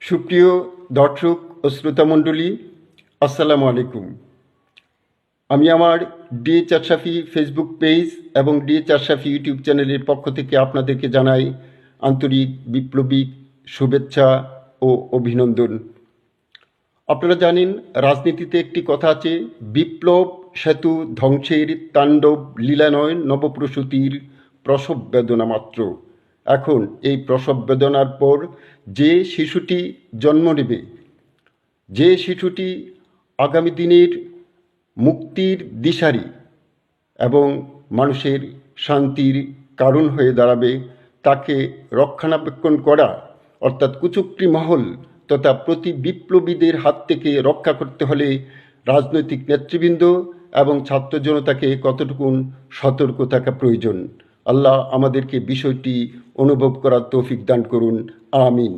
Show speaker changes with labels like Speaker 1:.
Speaker 1: সুপ্রিয় দর্শক ও শ্রোতামণ্ডলী, আসসালামু আলাইকুম। আমি আমার ডিএচ আশরাফি ফেসবুক পেজ এবং ডিএচ আশরাফি ইউটিউব চ্যানেলের পক্ষ থেকে আপনাদেরকে জানাই আন্তরিক বিপ্লবিক শুভেচ্ছা ও অভিনন্দন। আপনারা জানেন, রাজনীতিতে একটি কথা আছে, বিপ্লব সেতু ধ্বংসের তাণ্ডব লীলা নয়, নবপ্রসূতির প্রসব বেদনা মাত্র। এখন এই প্রসব বেদনার পর যে শিশুটি জন্ম নেবে, যে শিশুটি আগামী দিনের মুক্তির দিশারি এবং মানুষের শান্তির কারণ হয়ে দাঁড়াবে, তাকে রক্ষণাবেক্ষণ করা অর্থাৎ কুচক্রী মহল তথা প্রতি বিপ্লবীদের হাত থেকে রক্ষা করতে হলে রাজনৈতিক নেতৃবৃন্দ এবং ছাত্র জনতাকে কতটুকুন সতর্ক থাকা প্রয়োজন। আল্লাহ আমাদেরকে বিষয়টি অনুভব করার তৌফিক দান করুন, আমিন।